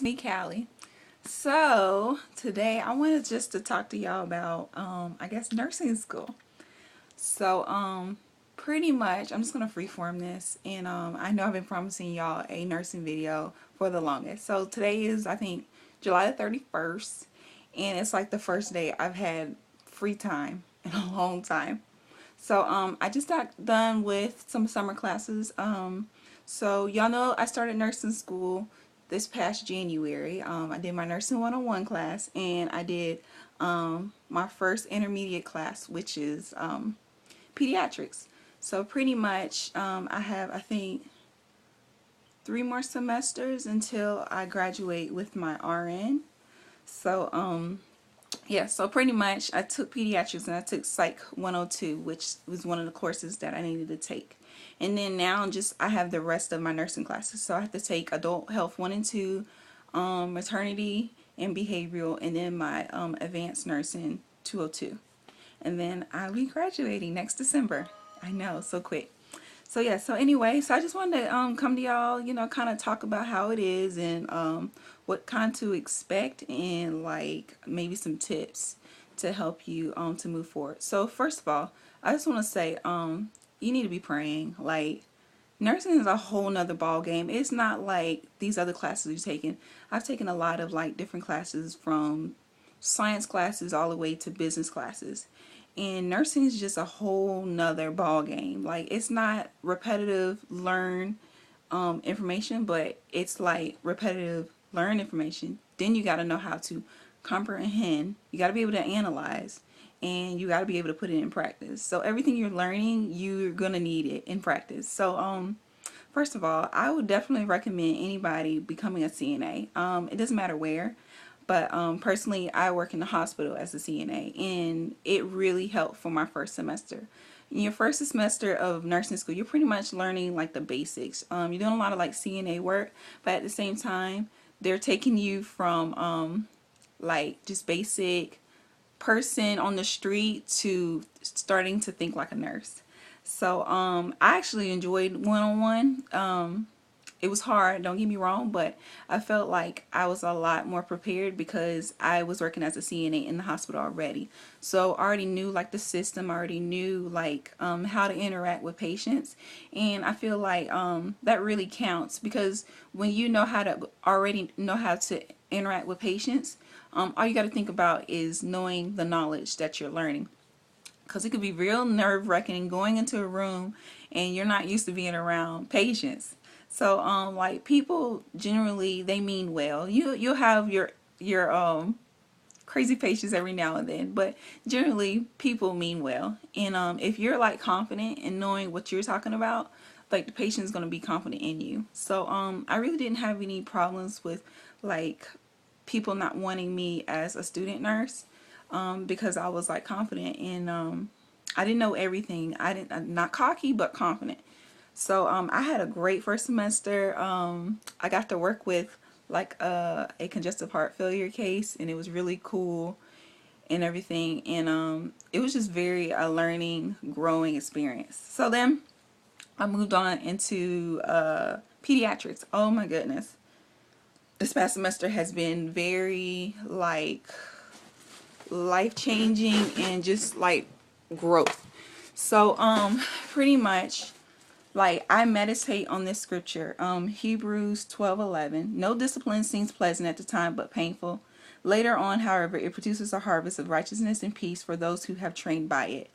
me, Callie. So today I wanted just to talk to y'all about I guess nursing school. So pretty much I'm just gonna freeform this, and I know I've been promising y'all a nursing video for the longest. So today is, I think, July the 31st, and it's like the first day I've had free time in a long time. So I just got done with some summer classes. So y'all know I started nursing school this past January. I did my nursing 101 class, and I did my first intermediate class, which is pediatrics. So pretty much I have, I think, 3 more semesters until I graduate with my RN. So yeah, so pretty much I took pediatrics and I took Psych 102, which was one of the courses that I needed to take. And then now just I have the rest of my nursing classes. So I have to take adult health 1 and 2, maternity and behavioral, and then my advanced nursing 202. And then I'll be graduating next December. I know, so quick. So yeah, so anyway, so I just wanted to come to y'all, kind of talk about how it is, and what kind to expect, and like maybe some tips to help you to move forward. So first of all, I just want to say you need to be praying. Like, nursing is a whole nother ball game. It's not like these other classes you've taken. I've taken a lot of like different classes, from science classes all the way to business classes. And nursing is just a whole nother ball game. Like, it's not repetitive learn information, but it's like repetitive learn information. Then you got to know how to comprehend. You got to be able to analyze, and you got to be able to put it in practice. So everything you're learning, you're gonna need it in practice. So first of all, I would definitely recommend anybody becoming a CNA. It doesn't matter where. But personally, I work in the hospital as a CNA, and it really helped for my first semester. In your first semester of nursing school, you're pretty much learning like the basics. You're doing a lot of like CNA work, but at the same time, they're taking you from like just basic person on the street to starting to think like a nurse. So I actually enjoyed 101. It was hard, don't get me wrong, but I felt like I was a lot more prepared because I was working as a CNA in the hospital already. So I already knew like the system, I already knew like how to interact with patients, and I feel like that really counts, because when you know how to already know how to interact with patients, all you got to think about is knowing the knowledge that you're learning, because it could be real nerve-wracking going into a room and you're not used to being around patients. So like, people generally, they mean well. You'll have your crazy patients every now and then, but generally people mean well. And if you're like confident in knowing what you're talking about, like, the patient's going to be confident in you. So I really didn't have any problems with like people not wanting me as a student nurse, because I was like confident, and I didn't know everything. I'm not cocky, but confident. So I had a great first semester. I got to work with like a congestive heart failure case, and it was really cool and everything. And it was just very a learning, growing experience. So then I moved on into pediatrics. Oh my goodness. This past semester has been very like life-changing and just like growth. So pretty much, like, I meditate on this scripture, Hebrews 12:11. No discipline seems pleasant at the time, but painful. Later on, however, it produces a harvest of righteousness and peace for those who have trained by it.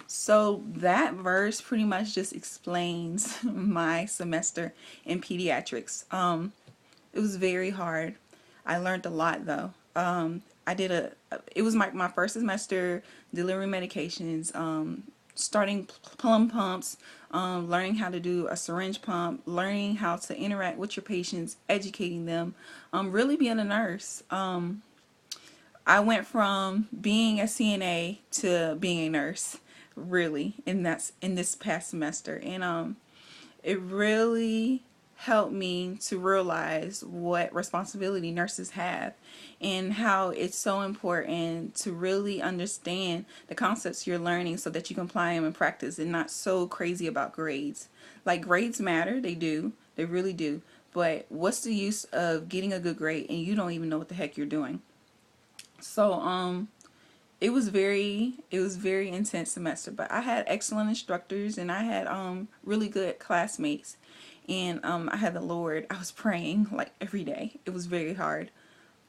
So that verse pretty much just explains my semester in pediatrics. It was very hard. I learned a lot though. I did it was my first semester delivering medications, starting plum pumps, learning how to do a syringe pump, learning how to interact with your patients, educating them, really being a nurse. I went from being a CNA to being a nurse, really, and that's in this past semester. And it really helped me to realize what responsibility nurses have, and how it's so important to really understand the concepts you're learning so that you can apply them in practice, and not so crazy about grades. Like, grades matter, they do, they really do, but what's the use of getting a good grade and you don't even know what the heck you're doing? So it was very intense semester, but I had excellent instructors and I had really good classmates, and I had the Lord. I was praying like every day. It was very hard,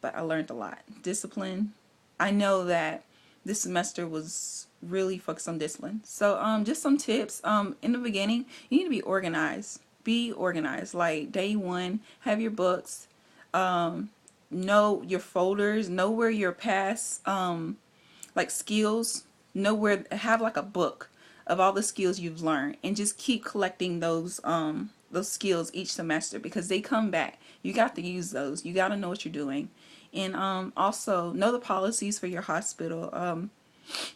but I learned a lot. Discipline. I know that this semester was really focused on discipline. So just some tips. In the beginning, you need to be organized. Be organized. Like day one, have your books, know your folders, know where your past like skills, know where, have like a book of all the skills you've learned, and just keep collecting those skills each semester, because they come back. You got to use those. You got to know what you're doing. And also know the policies for your hospital.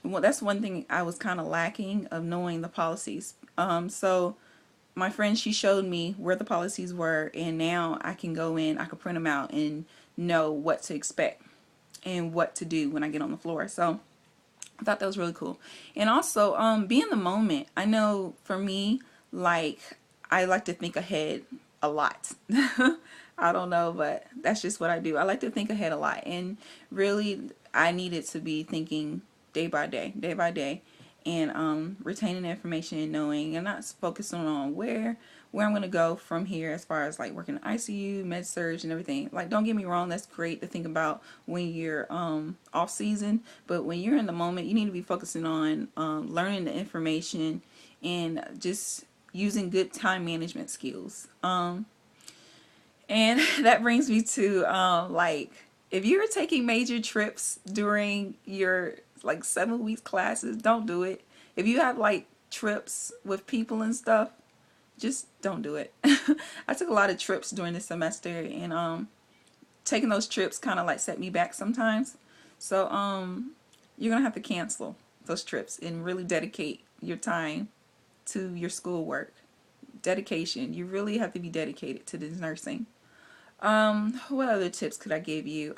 Well, that's one thing I was kind of lacking, of knowing the policies. So my friend, she showed me where the policies were, and now I can go in, I can print them out and know what to expect and what to do when I get on the floor. So I thought that was really cool. And also, be in the moment. I know for me, like, I like to think ahead a lot. I don't know, but that's just what I do. I like to think ahead a lot. And really, I needed to be thinking day by day, and retaining the information and knowing, and not focusing on where I'm gonna go from here, as far as like working in ICU, med surge, and everything. Like, don't get me wrong, that's great to think about when you're off season, but when you're in the moment, you need to be focusing on learning the information and just using good time management skills. And that brings me to like, if you're taking major trips during your like 7 weeks classes, don't do it. If you have like trips with people and stuff, just don't do it. I took a lot of trips during the semester, and taking those trips kind of like set me back sometimes. So you're gonna have to cancel those trips and really dedicate your time to your schoolwork. Dedication. You really have to be dedicated to this nursing. What other tips could I give you?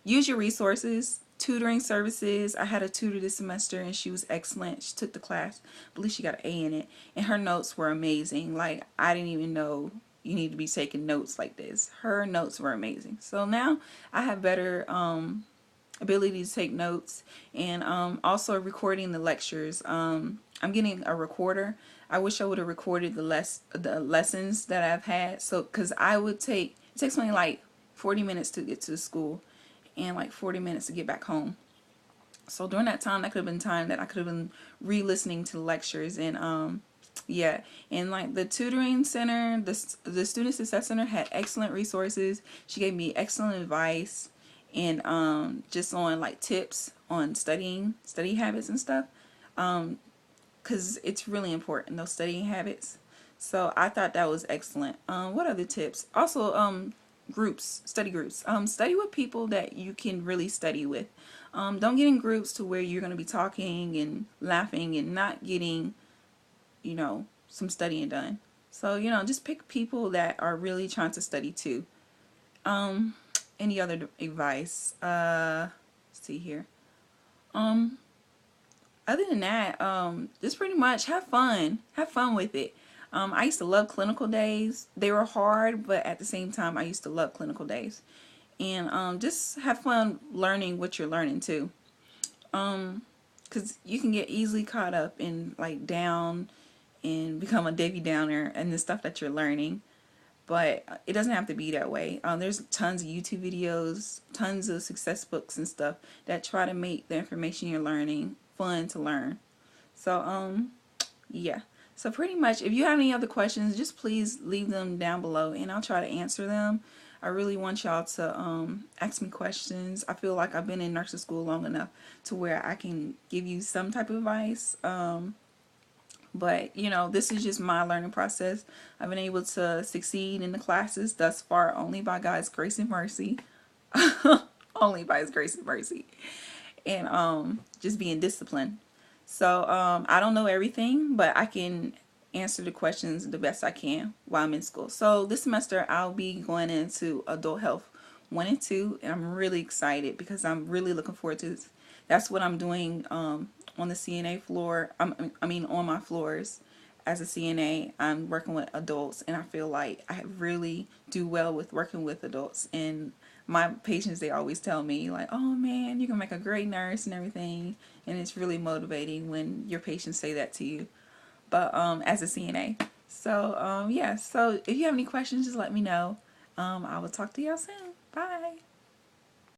Use your resources, tutoring services. I had a tutor this semester and she was excellent. She took the class. I believe she got an A in it. And her notes were amazing. Like, I didn't even know you need to be taking notes like this. Her notes were amazing. So now I have better ability to take notes, and also recording the lectures. I'm getting a recorder. I wish I would have recorded the lessons that I've had. So, because it takes me like 40 minutes to get to the school and like 40 minutes to get back home. So during that time, that could have been time that I could have been re-listening to the lectures. And yeah, and like the tutoring center, the student success center had excellent resources. She gave me excellent advice, and just on like tips on study habits and stuff, because it's really important, those studying habits. So I thought that was excellent. What other tips? Also, groups, study groups. Study with people that you can really study with. Don't get in groups to where you're going to be talking and laughing and not getting, some studying done. So, just pick people that are really trying to study too. Any other advice? Let's see here. Other than that, just pretty much have fun. Have fun with it. I used to love clinical days. They were hard, but at the same time, I used to love clinical days. And just have fun learning what you're learning too. Because you can get easily caught up in like down and become a Debbie Downer and the stuff that you're learning. But it doesn't have to be that way. There's tons of YouTube videos, tons of success books and stuff that try to make the information you're learning fun to learn. So, yeah. So pretty much, if you have any other questions, just please leave them down below and I'll try to answer them. I really want y'all to ask me questions. I feel like I've been in nursing school long enough to where I can give you some type of advice. But, this is just my learning process. I've been able to succeed in the classes thus far only by God's grace and mercy. Only by His grace and mercy. And just being disciplined. So I don't know everything, but I can answer the questions the best I can while I'm in school. So this semester I'll be going into adult health 1 and 2, and I'm really excited because I'm really looking forward to this. That's what I'm doing on the CNA floor. I mean on my floors as a CNA, I'm working with adults, and I feel like I really do well with working with adults. And my patients, they always tell me like, "Oh man, you can make a great nurse and everything," and it's really motivating when your patients say that to you. But as a CNA, so yeah. So if you have any questions, just let me know. I will talk to y'all soon. Bye.